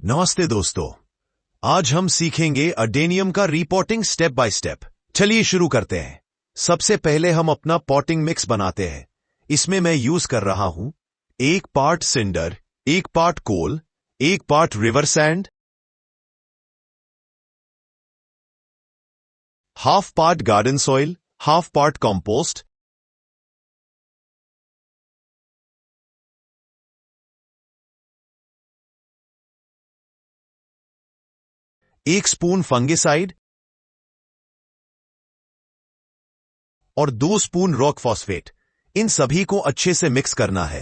नमस्ते दोस्तों। आज हम सीखेंगे अडेनियम का रिपोर्टिंग स्टेप बाय स्टेप। चलिए शुरू करते हैं। सबसे पहले हम अपना पॉटिंग मिक्स बनाते हैं। इसमें मैं यूज कर रहा हूं 1 पार्ट सिंडर, 1 पार्ट कोल, 1 part river sand, half part garden soil, half part compost, 1 spoon fungicide और 2 स्पून रॉक फॉस्फेट। इन सभी को अच्छे से मिक्स करना है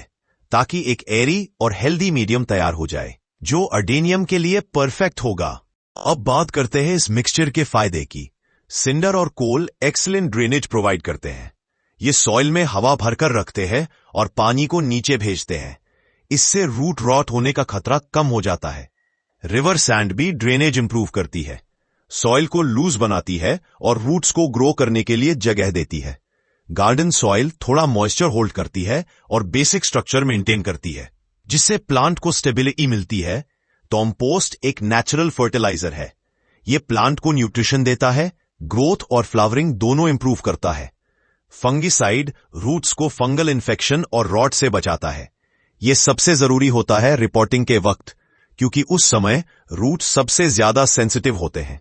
ताकि एक एरी और हेल्दी मीडियम तैयार हो जाए जो अडेनियम के लिए परफेक्ट होगा। अब बात करते हैं इस मिक्सचर के फायदे की। सिंडर और कोल एक्सीलेंट ड्रेनेज प्रोवाइड करते हैं। ये सॉइल में हवा भरकर रखते हैं और पानी को नीचे भेजते हैं। इससे रूट रॉट होने का खतरा कम हो जाता है। रिवर सैंड भी ड्रेनेज इंप्रूव करती है, सॉइल को लूज बनाती है और रूट्स को ग्रो करने के लिए जगह देती है। गार्डन सॉइल थोड़ा मॉइस्चर होल्ड करती है और बेसिक स्ट्रक्चर मेंटेन करती है, जिससे प्लांट को स्टेबिलिटी मिलती है। कंपोस्ट एक नेचुरल फर्टिलाइजर है। यह प्लांट को न्यूट्रिशन देता है, ग्रोथ और फ्लावरिंग दोनों इंप्रूव करता है। फंगिसाइड रूट्स को फंगल इन्फेक्शन और रॉट से बचाता है। यह सबसे जरूरी होता है रिपोर्टिंग के वक्त, क्योंकि उस समय रूट सबसे ज्यादा सेंसिटिव होते हैं।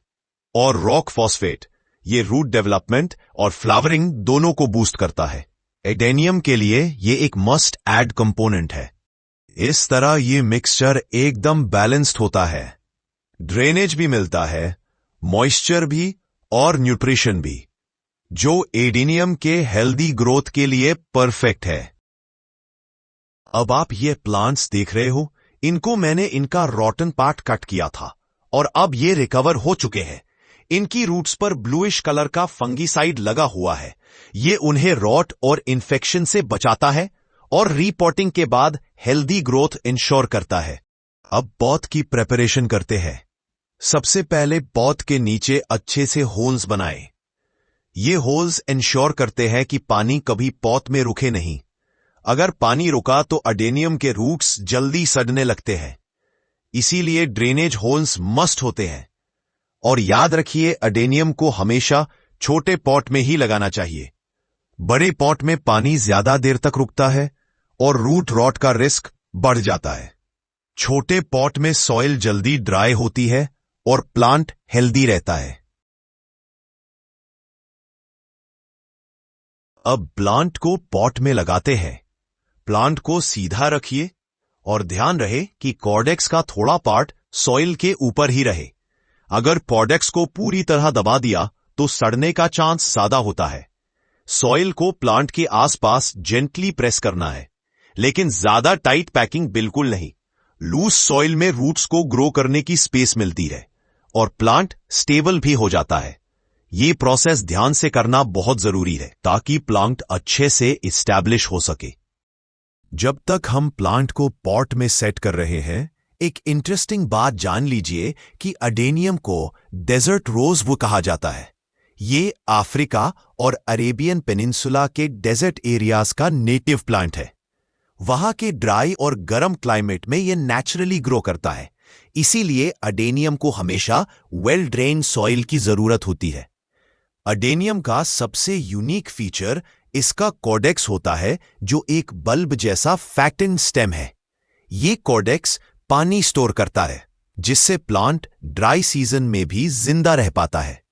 और रॉक फॉस्फेट ये रूट डेवलपमेंट और फ्लावरिंग दोनों को बूस्ट करता है। एडेनियम के लिए ये एक मस्ट ऐड कंपोनेंट है। इस तरह ये मिक्सचर एकदम बैलेंस्ड होता है। ड्रेनेज भी मिलता है, मॉइस्चर भी और न्यूट्रिशन भी, जो एडेनियम के हेल्दी ग्रोथ के लिए परफेक्ट है। अब आप ये प्लांट्स देख रहे हो, इनको मैंने इनका रॉटन पार्ट कट किया था और अब ये रिकवर हो चुके हैं। इनकी रूट्स पर ब्लूइश कलर का फंगिसाइड लगा हुआ है। ये उन्हें रॉट और इन्फेक्शन से बचाता है और रीपॉटिंग के बाद हेल्दी ग्रोथ इंश्योर करता है। अब पॉट की प्रिपरेशन करते हैं। सबसे पहले पॉट के नीचे अच्छे से होल्स बनाएं। ये होल्स इंश्योर करते हैं कि पानी कभी पॉट में रुके नहीं। अगर पानी रुका तो अडेनियम के रूट्स जल्दी सड़ने लगते हैं। इसीलिए ड्रेनेज होल्स मस्ट होते हैं। और याद रखिए, अडेनियम को हमेशा छोटे पॉट में ही लगाना चाहिए। बड़े पॉट में पानी ज्यादा देर तक रुकता है और रूट रॉट का रिस्क बढ़ जाता है। छोटे पॉट में सॉइल जल्दी ड्राई होती है और प्लांट हेल्दी रहता है। अब प्लांट को पॉट में लगाते हैं। प्लांट को सीधा रखिए और ध्यान रहे कि कॉर्डेक्स का थोड़ा पार्ट सॉइल के ऊपर ही रहे। अगर कॉर्डेक्स को पूरी तरह दबा दिया तो सड़ने का चांस ज्यादा होता है। सॉइल को प्लांट के आसपास जेंटली प्रेस करना है, लेकिन ज्यादा टाइट पैकिंग बिल्कुल नहीं। लूज सॉइल में रूट्स को ग्रो करने की स्पेस मिलती है और प्लांट स्टेबल भी हो जाता है। ये प्रोसेस ध्यान से करना बहुत जरूरी है ताकि प्लांट अच्छे से इस्टेब्लिश हो सके। जब तक हम प्लांट को पॉट में सेट कर रहे हैं, एक इंटरेस्टिंग बात जान लीजिए कि अडेनियम को डेजर्ट रोज वो कहा जाता है। ये अफ्रीका और अरेबियन पेनिनसुला के डेजर्ट एरियाज का नेटिव प्लांट है। वहां के ड्राई और गर्म क्लाइमेट में ये नेचुरली ग्रो करता है। इसीलिए अडेनियम को हमेशा वेल ड्रेन सॉइल की जरूरत होती है। अडेनियम का सबसे यूनिक फीचर इसका कॉर्डेक्स होता है, जो एक बल्ब जैसा फैक्टेंड स्टेम है। ये कॉर्डेक्स पानी स्टोर करता है, जिससे प्लांट ड्राई सीजन में भी जिंदा रह पाता है।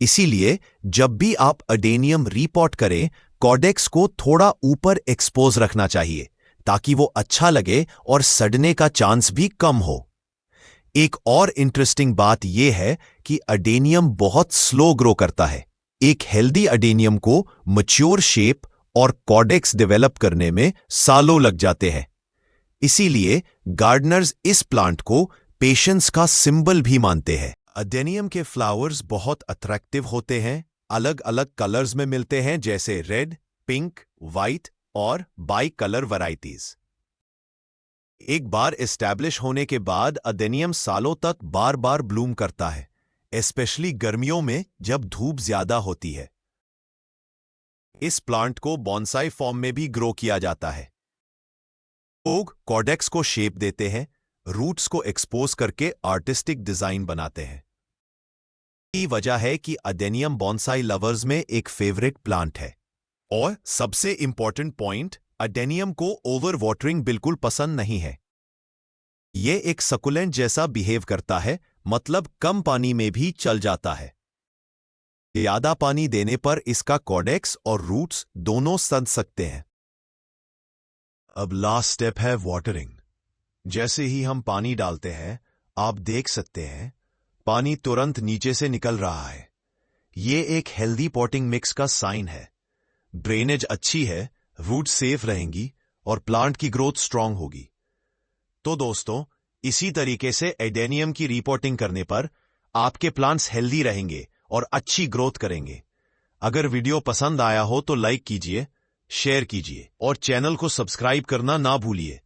इसीलिए जब भी आप अडेनियम रीपॉट करें, कॉर्डेक्स को थोड़ा ऊपर एक्सपोज रखना चाहिए ताकि वो अच्छा लगे और सड़ने का चांस भी कम हो। एक और इंटरेस्टिंग बात यह है कि अडेनियम बहुत स्लो ग्रो करता है। एक हेल्दी अडेनियम को मैच्योर शेप और कॉर्डेक्स डेवलप करने में सालों लग जाते हैं। इसीलिए गार्डनर्स इस प्लांट को पेशेंस का सिंबल भी मानते हैं। अडेनियम के फ्लावर्स बहुत अट्रैक्टिव होते हैं। अलग अलग कलर्स में मिलते हैं, जैसे रेड, पिंक, वाइट और बाई कलर वैरायटीज। एक बार एस्टैब्लिश होने के बाद अडेनियम सालों तक बार बार ब्लूम करता है, स्पेशली गर्मियों में जब धूप ज्यादा होती है। इस प्लांट को बॉन्साई फॉर्म में भी ग्रो किया जाता है। लोग कॉर्डेक्स को शेप देते हैं, रूट्स को एक्सपोज करके आर्टिस्टिक डिजाइन बनाते हैं। यही वजह है कि अडेनियम बॉन्साई लवर्स में एक फेवरेट प्लांट है। और सबसे इंपॉर्टेंट पॉइंट, अडेनियम को ओवर वाटरिंग बिल्कुल पसंद नहीं है। ये एक सकुलेंट जैसा बिहेव करता है, मतलब कम पानी में भी चल जाता है। ज्यादा पानी देने पर इसका कॉडेक्स और रूट्स दोनों सड़ सकते हैं। अब लास्ट स्टेप है वाटरिंग। जैसे ही हम पानी डालते हैं, आप देख सकते हैं पानी तुरंत नीचे से निकल रहा है। ये एक हेल्दी पॉटिंग मिक्स का साइन है। ड्रेनेज अच्छी है, रूट सेफ रहेंगी और प्लांट की ग्रोथ स्ट्रांग होगी। तो दोस्तों, इसी तरीके से एडेनियम की रिपोर्टिंग करने पर आपके प्लांट्स हेल्दी रहेंगे और अच्छी ग्रोथ करेंगे। अगर वीडियो पसंद आया हो तो लाइक कीजिए, शेयर कीजिए और चैनल को सब्सक्राइब करना ना भूलिए।